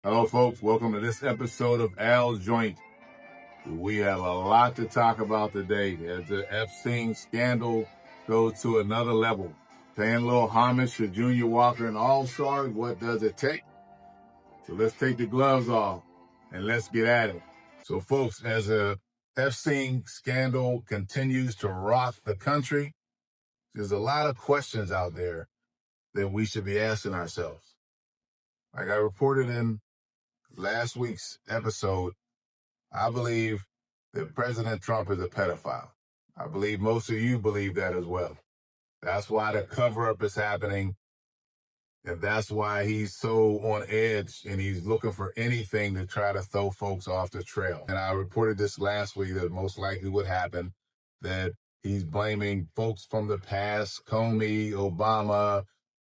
Hello, folks. Welcome to this episode of Al's Joint. We have a lot to talk about today as the Epstein scandal goes to another level. Paying a little homage to Junior Walker and All Stars. What does it take? So let's take the gloves off and let's get at it. So, folks, as the Epstein scandal continues to rock the country, there's a lot of questions out there that we should be asking ourselves. Like I reported in last week's episode, I believe that President Trump is a pedophile. I believe most of you believe that as well. That's why the cover-up is happening, and that's why he's so on edge, and he's looking for anything to try to throw folks off the trail. And I reported this last week that most likely would happen, that he's blaming folks from the past, Comey, Obama,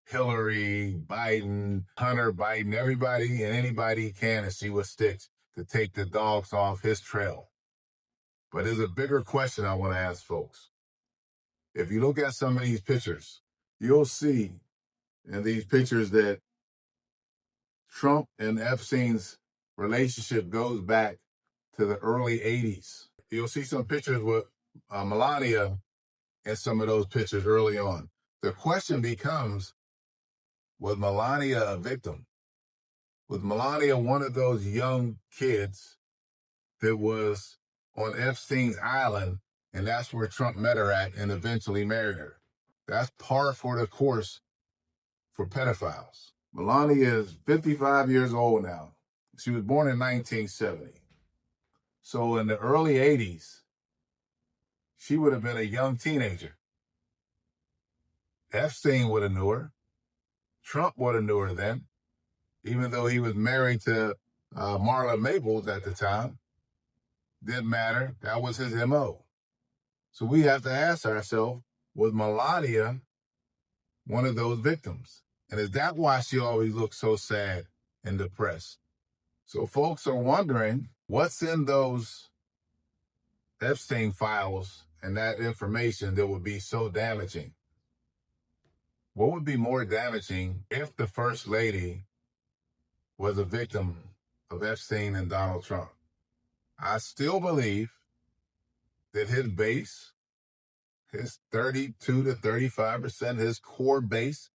Hillary, Biden, Hunter Biden, everybody and anybody he can, and see what sticks to take the dogs off his trail. But there's a bigger question I want to ask folks. If you look at some of these pictures, you'll see in these pictures that Trump and Epstein's relationship goes back to the early 80s. You'll see some pictures with Melania in some of those pictures early on. The question becomes, was Melania a victim? Was Melania one of those young kids that was on Epstein's island, and that's where Trump met her at and eventually married her? That's par for the course for pedophiles. Melania is 55 years old now. She was born in 1970. So in the early 80s, she would have been a young teenager. Epstein would have knew her. Trump would have knew her then, even though he was married to Marla Maples at the time. Didn't matter. That was his MO. So we have to ask ourselves, was Melania one of those victims? And is that why she always looks so sad and depressed? So folks are wondering, what's in those Epstein files and that information that would be so damaging? What would be more damaging if the First Lady was a victim of Epstein and Donald Trump? I still believe that his base, his 32 to 35%, his core base,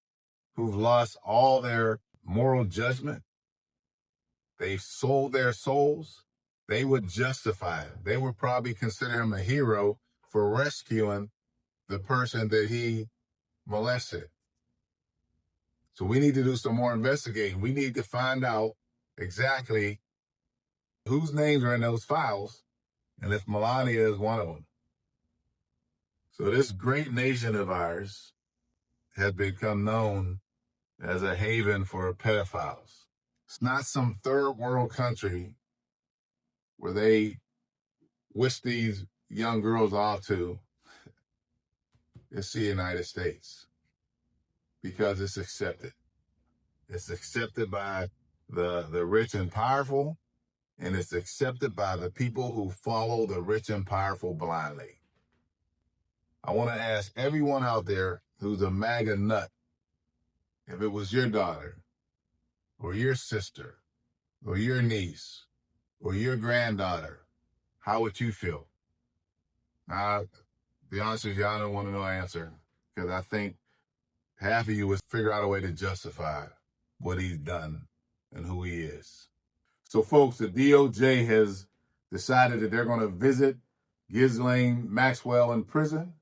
who've lost all their moral judgment, they've sold their souls, they would justify it. They would probably consider him a hero for rescuing the person that he molested. So we need to do some more investigating. We need to find out exactly whose names are in those files and if Melania is one of them. So this great nation of ours has become known as a haven for pedophiles. It's not some third world country where they wish these young girls off to. It's the United States, because it's accepted. It's accepted by the rich and powerful, and it's accepted by the people who follow the rich and powerful blindly. I want to ask everyone out there who's a MAGA nut, if it was your daughter or your sister or your niece or your granddaughter, how would you feel? Now, to be honest with you, I don't want to know the answer, because I think half of you would figure out a way to justify what he's done and who he is. So, folks, the DOJ has decided that they're going to visit Ghislaine Maxwell in prison,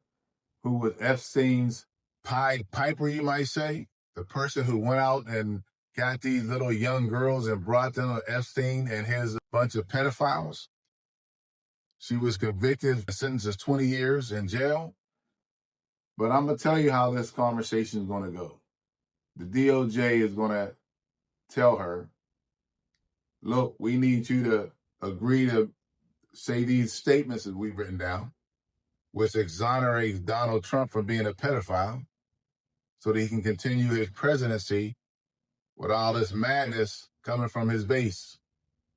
who was Epstein's Pied Piper, you might say, the person who went out and got these little young girls and brought them to Epstein and his bunch of pedophiles. She was convicted and sentenced to 20 years in jail. But I'm going to tell you how this conversation is going to go. The DOJ is going to tell her, look, we need you to agree to say these statements that we've written down, which exonerates Donald Trump from being a pedophile, so that he can continue his presidency with all this madness coming from his base.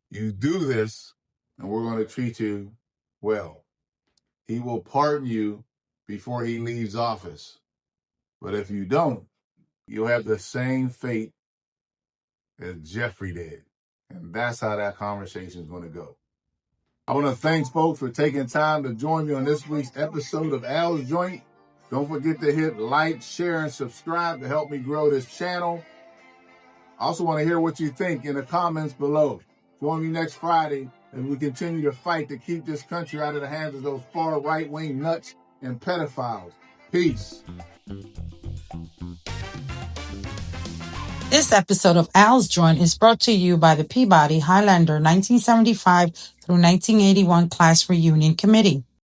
You do this, and we're going to treat you well. He will pardon you before he leaves office. But if you don't, you'll have the same fate as Jeffrey did. And that's how that conversation is going to go. I want to thank folks for taking time to join me on this week's episode of Al's Joint. Don't forget to hit like, share, and subscribe to help me grow this channel. I also want to hear what you think in the comments below. Join me next Friday as we continue to fight to keep this country out of the hands of those far right-wing nuts and pedophiles. Peace. This episode of Al's Joint is brought to you by the Peabody Highlander 1975 through 1981 Class Reunion Committee.